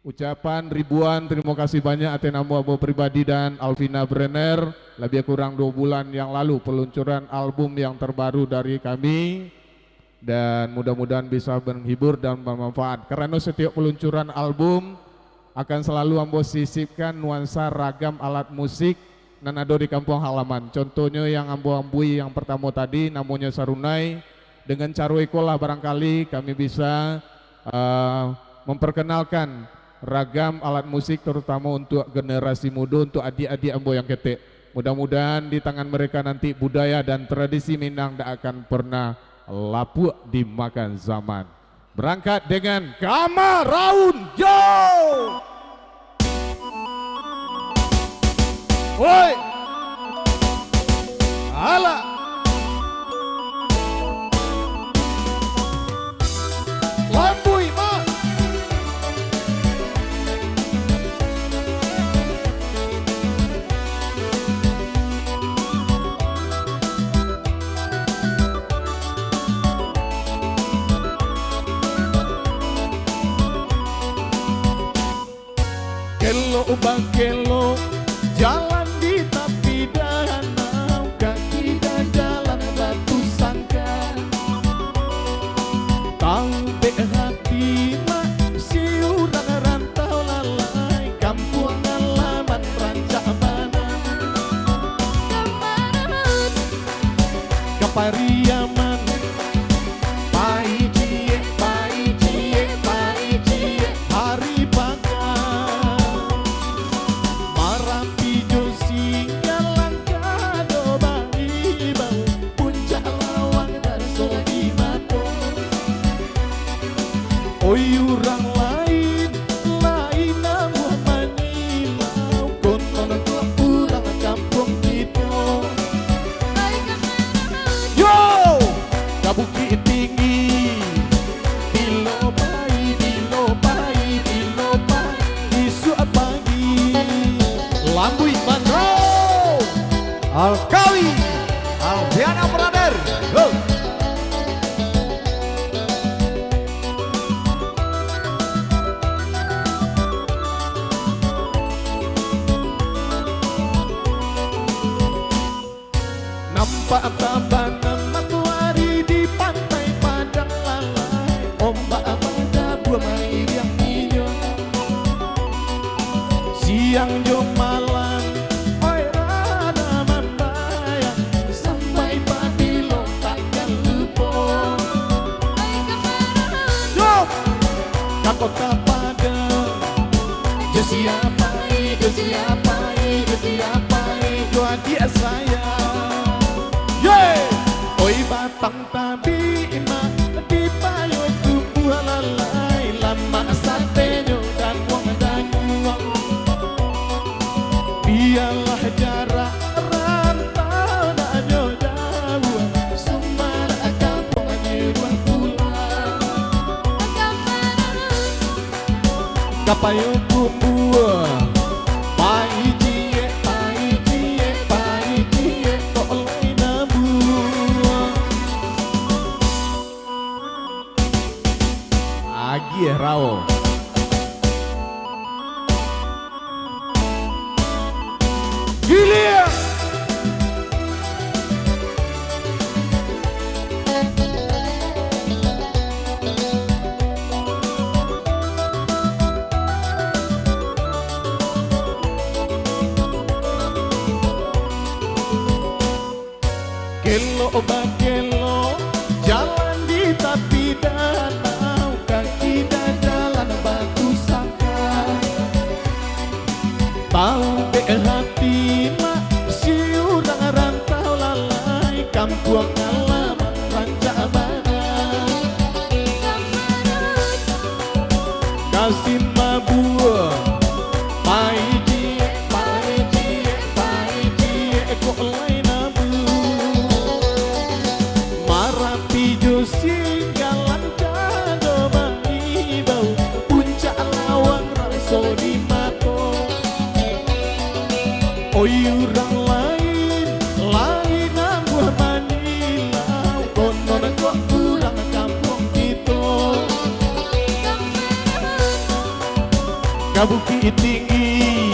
Ucapan ribuan terima kasih banyak atas nama Abo pribadi dan Alvina Brenner. Lebih kurang 2 bulan yang lalu peluncuran album yang terbaru dari kami. Dan mudah-mudahan bisa menghibur dan bermanfaat. Karena setiap peluncuran album akan selalu Ambo sisipkan nuansa ragam alat musik dan ada di kampung halaman. Contohnya yang Ambo ambui yang pertama tadi namanya sarunai. Dengan cara ikolah barangkali kami bisa memperkenalkan ragam alat musik terutama untuk generasi muda, untuk adik-adik Ambo yang ketik. Mudah-mudahan di tangan mereka nanti budaya dan tradisi Minang tak akan pernah lapuk dimakan zaman. Berangkat dengan Kama Raun Jo. Woi, ala lambui mak. Kelo bang kelo, jalan di tepi danau, kaki dan jalan batu sangka. Tahu dek hati mak, si urang rantau lalai, kampung halaman rancak mana. Kapariaman, pai cie, hari pakai. Marapi josi galang kado bagi bau, puncak lawang dan sodi mato. Oi urang lain namu manilau, konon tua urang kampung kita. Yo, Bukit Tinggi, bilo pai, isu pagi. Lambui Bandro, Alkawi, Alfiana Brother. Nampak tabanan matahari di pantai Padang lalai, ombak pada buah air yang hijau. Siang jom malam, oi rada membayang, sampai padi lo takkan lupa. Jom, kakota Padang, jo siapa, jo adik saya. Oi batang tabi ima di payo tubuh lalai, lama satenya dan wong daguang. Biarlah jarak rantau dan jauh, sumber kampung nyuruh pulang. Kapayo kubuah, pai cie, kok lain nabu. Agi Rao. Gilia. Kelo bakelo, jalan di tepi danau, kaki dan jalan batu sangka. Tahu dek hati mak, si urang rantau lalai, kampung halaman rancak mana. Kasih mabuah, pai cie, kok lain abu. Marapi josi galang kado bagi bau, puncak lawang raso di mato. Oi urang lain buah manilau, konon kok urang kampung kita. punya bukit tinggi,